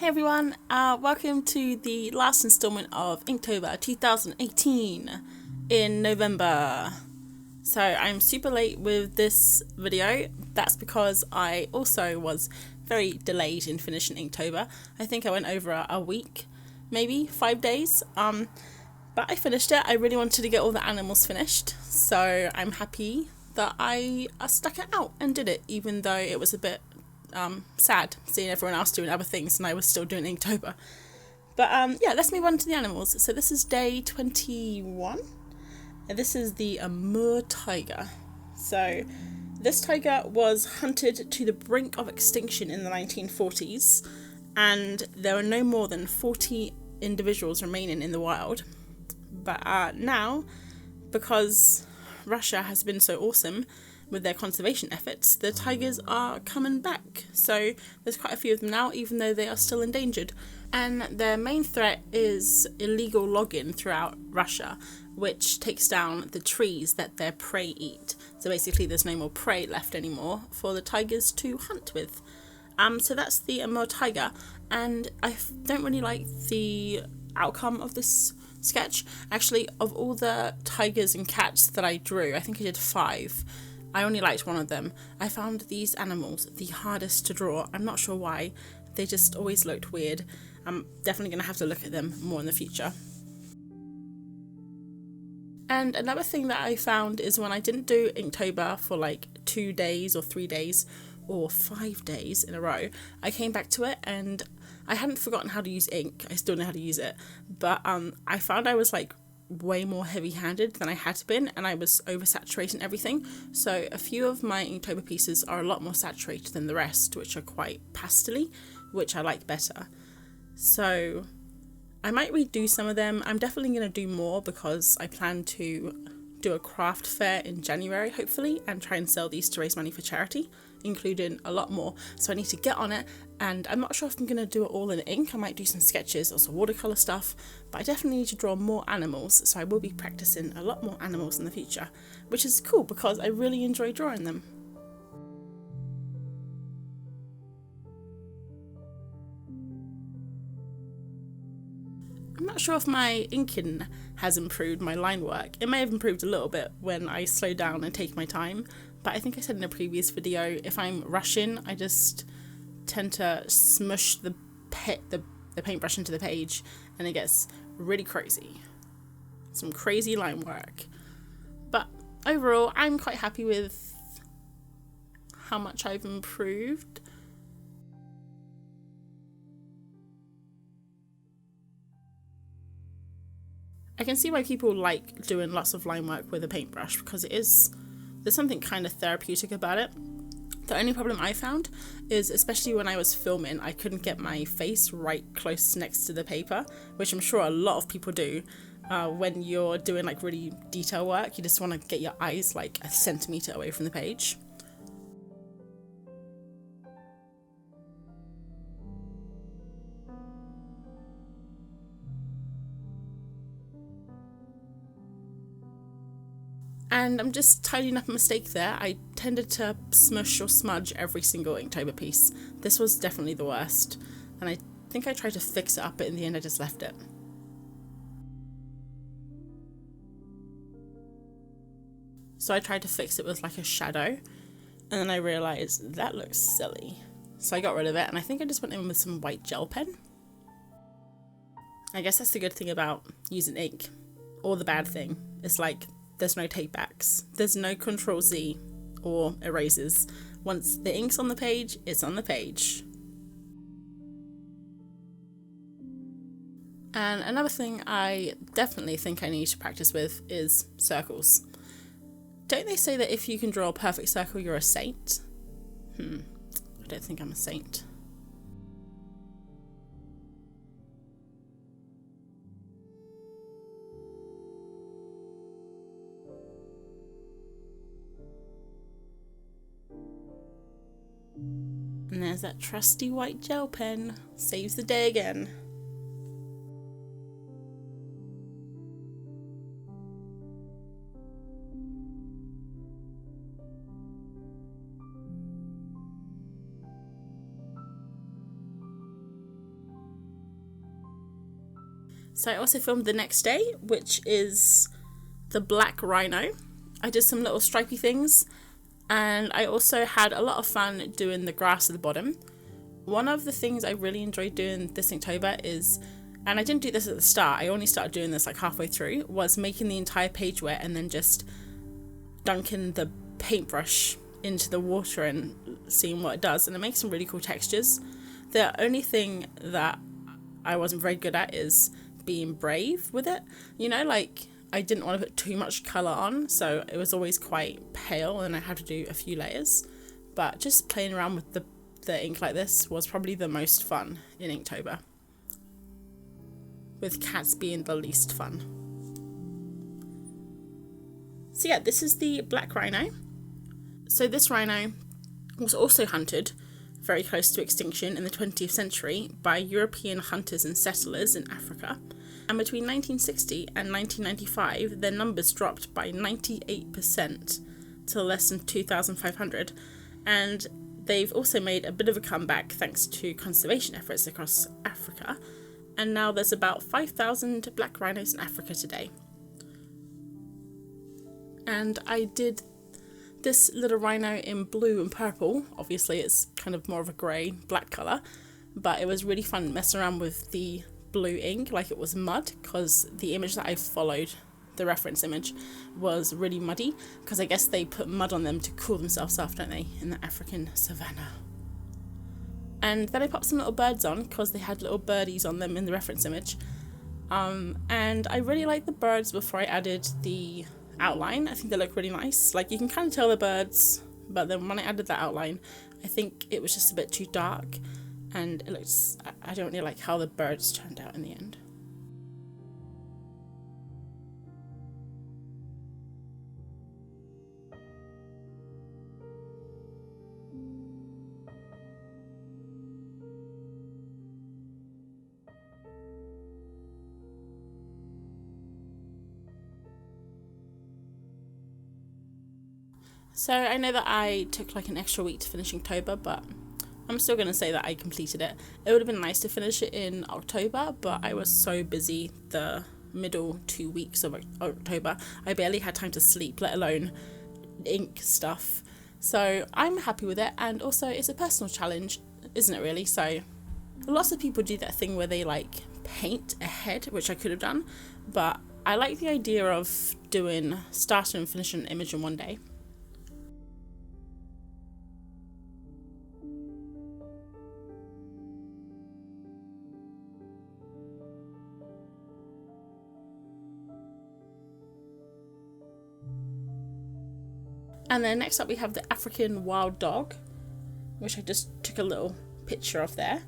Hey everyone, welcome to the last installment of Inktober 2018 in November. So I'm super late with this video. That's because I also was very delayed in finishing Inktober. I think I went over a week, maybe 5 days. But I finished it. I really wanted to get all the animals finished, so I'm happy that I stuck it out and did it, even though it was a bit sad seeing everyone else doing other things and I was still doing Inktober. But yeah, let's move on to the animals. So this is day 21, and this is the Amur Tiger. So this tiger was hunted to the brink of extinction in the 1940s, and there are no more than 40 individuals remaining in the wild. But now, because Russia has been so awesome with their conservation efforts, the tigers are coming back. So there's quite a few of them now, even though they are still endangered. And their main threat is illegal logging throughout Russia, which takes down the trees that their prey eat. So basically there's no more prey left anymore for the tigers to hunt with. So that's the Amur Tiger, and I don't really like the outcome of this sketch. Actually, of all the tigers and cats that I drew, I think I did 5. I only liked one of them. I found these animals the hardest to draw. I'm not sure why. They just always looked weird. I'm definitely going to have to look at them more in the future. And another thing that I found is when I didn't do Inktober for like 2 days or 3 days or 5 days in a row, I came back to it and I hadn't forgotten how to use ink. I still know how to use it. But I found I was like way more heavy-handed than I had been, and I was oversaturating everything. So a few of my Inktober pieces are a lot more saturated than the rest, which are quite pastel-y, which I like better. So I might redo some of them. I'm definitely going to do more because I plan to do a craft fair in January, hopefully, and try and sell these to raise money for charity, including a lot more. So I need to get on it, and I'm not sure if I'm going to do it all in ink. I might do some sketches or some watercolour stuff, but I definitely need to draw more animals, so I will be practicing a lot more animals in the future, which is cool because I really enjoy drawing them. I'm not sure if my inking has improved my line work. It may have improved a little bit when I slow down and take my time, but I think I said in a previous video, if I'm rushing, I just tend to smush the paintbrush into the page and it gets really crazy. Some crazy line work. But overall, I'm quite happy with how much I've improved. I can see why people like doing lots of line work with a paintbrush because there's something kind of therapeutic about it. The only problem I found is, especially when I was filming, I couldn't get my face right close next to the paper, which I'm sure a lot of people do. When you're doing like really detail work, you just want to get your eyes like a centimetre away from the page. And I'm just tidying up a mistake there. I tended to smush or smudge every single Inktober piece. This was definitely the worst, and I think I tried to fix it up, but in the end I just left it. So I tried to fix it with like a shadow, and then I realised that looks silly. So I got rid of it, and I think I just went in with some white gel pen. I guess that's the good thing about using ink, or the bad thing. It's like there's no take backs, there's no Control-Z or erasers. Once the ink's on the page, it's on the page. And another thing I definitely think I need to practice with is circles. Don't they say that if you can draw a perfect circle, you're a saint? I don't think I'm a saint. And there's that trusty white gel pen. Saves the day again. So I also filmed the next day, which is the black rhino. I did some little stripy things, and I also had a lot of fun doing the grass at the bottom. One of the things I really enjoyed doing this Inktober is, and I didn't do this at the start, I only started doing this like halfway through, was making the entire page wet and then just dunking the paintbrush into the water and seeing what it does, and it makes some really cool textures. The only thing that I wasn't very good at is being brave with it, you know, like I didn't want to put too much colour on, so it was always quite pale and I had to do a few layers. But just playing around with the ink like this was probably the most fun in Inktober, with cats being the least fun. So yeah, this is the black rhino. So this rhino was also hunted very close to extinction in the 20th century by European hunters and settlers in Africa. And between 1960 and 1995, their numbers dropped by 98% to less than 2,500. And they've also made a bit of a comeback thanks to conservation efforts across Africa. And now there's about 5,000 black rhinos in Africa today. And I did this little rhino in blue and purple. Obviously it's kind of more of a grey black colour, but it was really fun messing around with the blue ink like it was mud, because the image that I followed, the reference image, was really muddy, because I guess they put mud on them to cool themselves off, don't they, in the African savannah. And then I popped some little birds on because they had little birdies on them in the reference image, and I really liked the birds before I added the outline. I think they look really nice. Like, you can kind of tell the birds, but then when I added that outline, I think it was just a bit too dark, and it looks, I don't really like how the birds turned out in the end. So I know that I took like an extra week to finish Inktober, but I'm still going to say that I completed it. It would have been nice to finish it in October, but I was so busy the middle 2 weeks of October. I barely had time to sleep, let alone ink stuff. So I'm happy with it, and also it's a personal challenge, isn't it really? So lots of people do that thing where they like paint ahead, which I could have done, but I like the idea of starting and finishing an image in one day. And then next up we have the African wild dog, which I just took a little picture of there.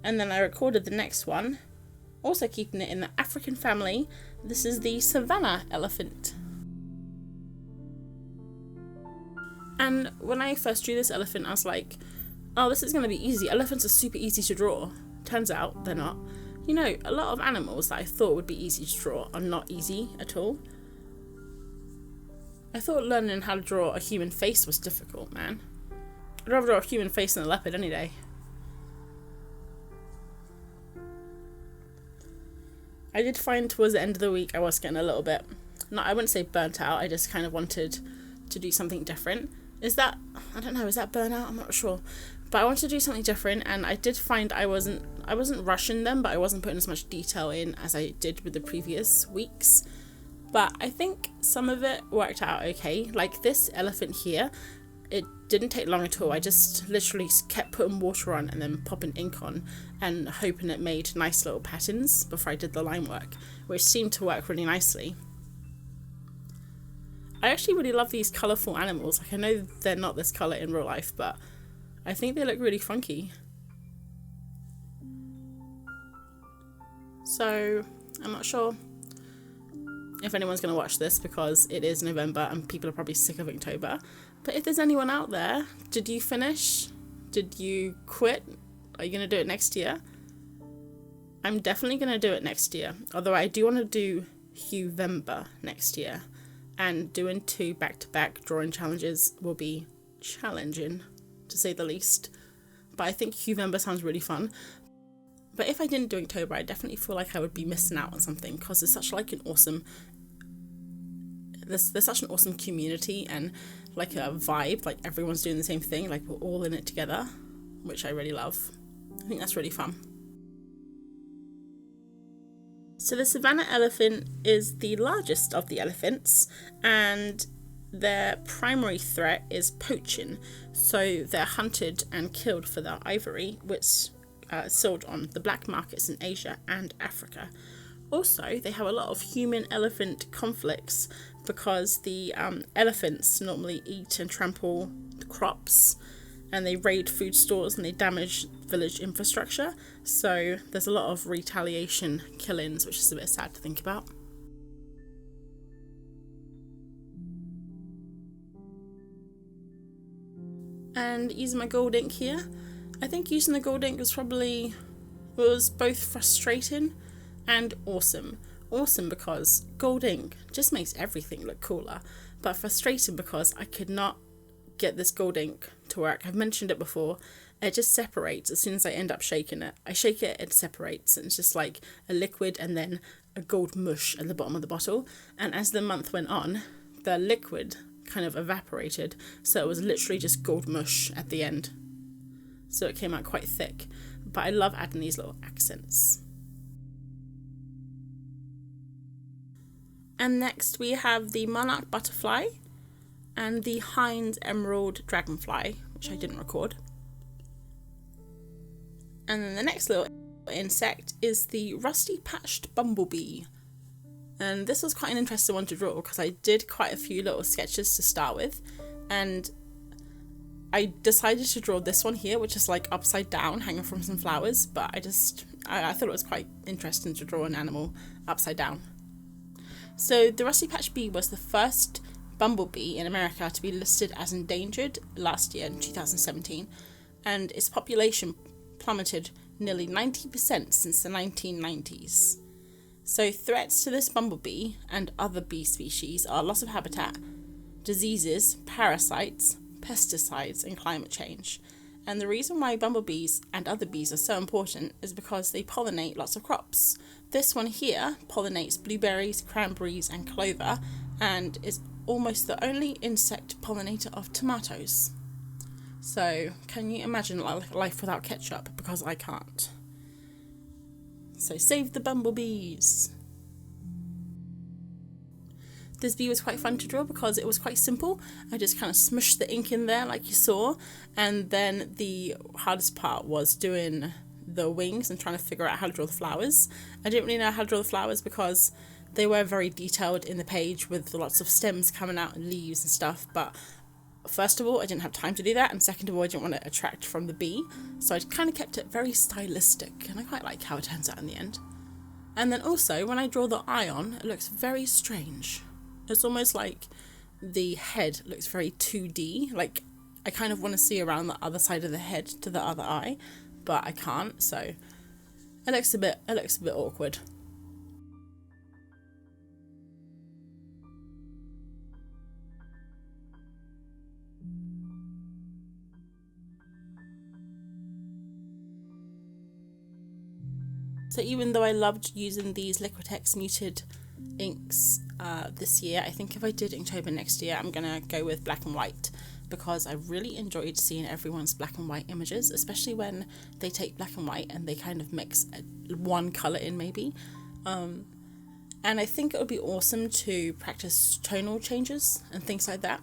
And then I recorded the next one, also keeping it in the African family. This is the Savannah Elephant. And when I first drew this elephant, I was like, oh, this is going to be easy. Elephants are super easy to draw. Turns out they're not. You know, a lot of animals that I thought would be easy to draw are not easy at all. I thought learning how to draw a human face was difficult, man. I'd rather draw a human face than a leopard any day. I did find towards the end of the week I was getting a little bit, I wouldn't say burnt out, I just kind of wanted to do something different. Is that burnout? I'm not sure. But I wanted to do something different, and I did find I wasn't rushing them, but I wasn't putting as much detail in as I did with the previous weeks. But I think some of it worked out okay. Like this elephant here, it didn't take long at all. I just literally kept putting water on and then popping ink on and hoping it made nice little patterns before I did the line work, which seemed to work really nicely. I actually really love these colourful animals. Like, I know they're not this colour in real life, but I think they look really funky. So I'm not sure if anyone's going to watch this because it is November and people are probably sick of Inktober. But if there's anyone out there, did you finish? Did you quit? Are you going to do it next year? I'm definitely going to do it next year. Although I do want to do Huevember next year. And doing 2 back-to-back drawing challenges will be challenging, to say the least. But I think Huevember sounds really fun. But if I didn't do Inktober, I definitely feel like I would be missing out on something, because there's such like an awesome, there's such an awesome community and like a vibe, like everyone's doing the same thing, like we're all in it together, which I really love. I think that's really fun. So the Savannah elephant is the largest of the elephants, and their primary threat is poaching. So they're hunted and killed for their ivory, which is sold on the black markets in Asia and Africa. Also, they have a lot of human-elephant conflicts because the elephants normally eat and trample the crops, and they raid food stores and they damage village infrastructure. So there's a lot of retaliation killings, which is a bit sad to think about. And using my gold ink here, I think using the gold ink was both frustrating and awesome. Awesome because gold ink just makes everything look cooler, but frustrating because I could not get this gold ink to work. I've mentioned it before. It just separates as soon as I end up shaking it. I shake it, it separates, and it's just like a liquid and then a gold mush at the bottom of the bottle. And as the month went on, the liquid kind of evaporated, so it was literally just gold mush at the end. So it came out quite thick, but I love adding these little accents. And next we have the monarch butterfly and the Heinz emerald dragonfly, which I didn't record. And then the next little insect is the rusty patched bumblebee. And this was quite an interesting one to draw because I did quite a few little sketches to start with, and I decided to draw this one here, which is like upside down, hanging from some flowers, but I thought it was quite interesting to draw an animal upside down. So the rusty patched bee was the first bumblebee in America to be listed as endangered last year in 2017, and its population plummeted nearly 90% since the 1990s. So threats to this bumblebee and other bee species are loss of habitat, diseases, parasites, pesticides, and climate change. And the reason why bumblebees and other bees are so important is because they pollinate lots of crops. This one here pollinates blueberries, cranberries, and clover, and is almost the only insect pollinator of tomatoes. So can you imagine life without ketchup? Because I can't. So save the bumblebees. This bee was quite fun to draw because it was quite simple. I just kind of smushed the ink in there like you saw, and then the hardest part was doing the wings and trying to figure out how to draw the flowers. I didn't really know how to draw the flowers because they were very detailed in the page with lots of stems coming out and leaves and stuff, but first of all, I didn't have time to do that, and second of all, I didn't want to attract from the bee, so I kind of kept it very stylistic, and I quite like how it turns out in the end. And then also, when I draw the eye on, it looks very strange. It's almost like the head looks very 2D, like I kind of want to see around the other side of the head to the other eye, but I can't, so it looks a bit awkward. So even though I loved using these Liquitex muted inks this year, I think if I did Inktober next year, I'm gonna go with black and white, because I really enjoyed seeing everyone's black and white images, especially when they take black and white and they kind of mix one colour in maybe. And I think it would be awesome to practice tonal changes and things like that.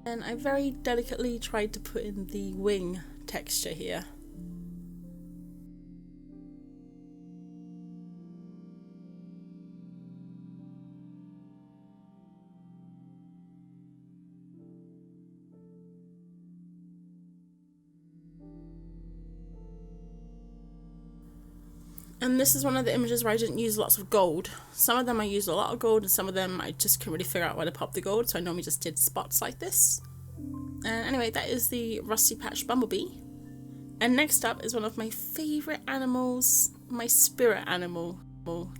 And I very delicately tried to put in the wing texture here. And this is one of the images where I didn't use lots of gold. Some of them I used a lot of gold, and some of them I just couldn't really figure out where to pop the gold, so I normally just did spots like this. And anyway, that is the rusty patch bumblebee. And next up is one of my favourite animals, my spirit animal,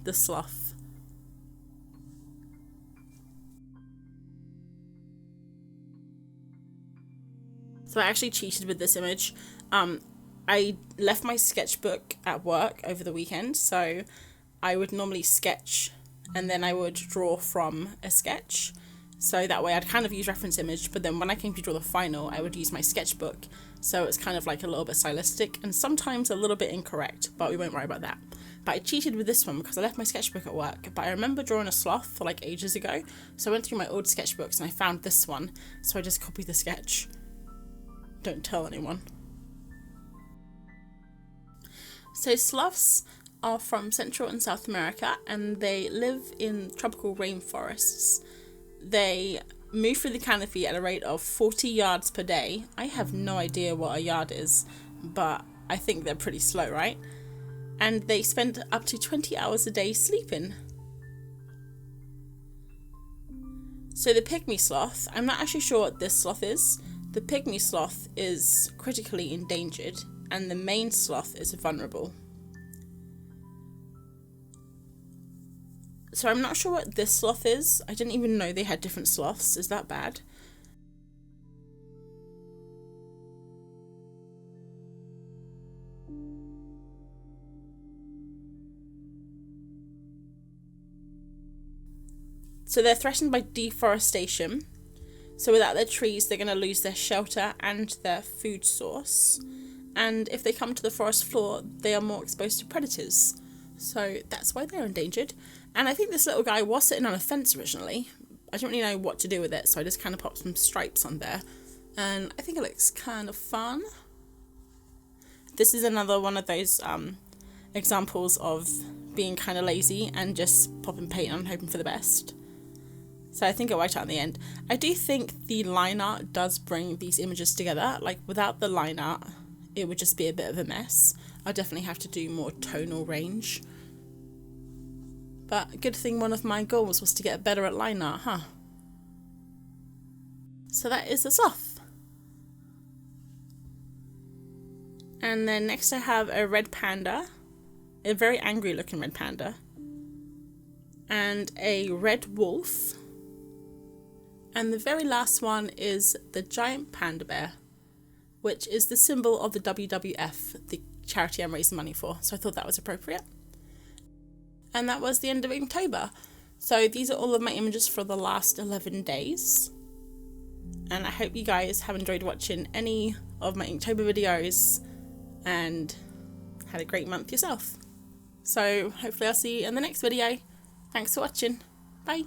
the sloth. So I actually cheated with this image. I left my sketchbook at work over the weekend, so I would normally sketch and then I would draw from a sketch. So that way I'd kind of use reference image, but then when I came to draw the final, I would use my sketchbook. So it's kind of like a little bit stylistic and sometimes a little bit incorrect, but we won't worry about that. But I cheated with this one because I left my sketchbook at work, but I remember drawing a sloth for like ages ago. So I went through my old sketchbooks and I found this one. So I just copied the sketch. Don't tell anyone. So sloths are from Central and South America and they live in tropical rainforests. They move through the canopy at a rate of 40 yards per day. I have no idea what a yard is, but I think they're pretty slow, right? And they spend up to 20 hours a day sleeping. So the pygmy sloth, I'm not actually sure what this sloth is. The pygmy sloth is critically endangered and the main sloth is vulnerable. So I'm not sure what this sloth is. I didn't even know they had different sloths. Is that bad? So they're threatened by deforestation. So without their trees, they're going to lose their shelter and their food source. And if they come to the forest floor, they are more exposed to predators. So that's why they're endangered. And I think this little guy was sitting on a fence originally. I don't really know what to do with it, so I just kind of popped some stripes on there. And I think it looks kind of fun. This is another one of those examples of being kind of lazy and just popping paint on, hoping for the best. So I think it worked out in the end. I do think the line art does bring these images together. Like without the line art, it would just be a bit of a mess. I definitely have to do more tonal range. But good thing one of my goals was to get better at line art, huh? So that is the sloth. And then next I have a red panda, a very angry looking red panda, and a red wolf. And the very last one is the giant panda bear, which is the symbol of the WWF, the charity I'm raising money for. So I thought that was appropriate. And that was the end of Inktober. So these are all of my images for the last 11 days. And I hope you guys have enjoyed watching any of my Inktober videos and had a great month yourself. So hopefully I'll see you in the next video. Thanks for watching. Bye.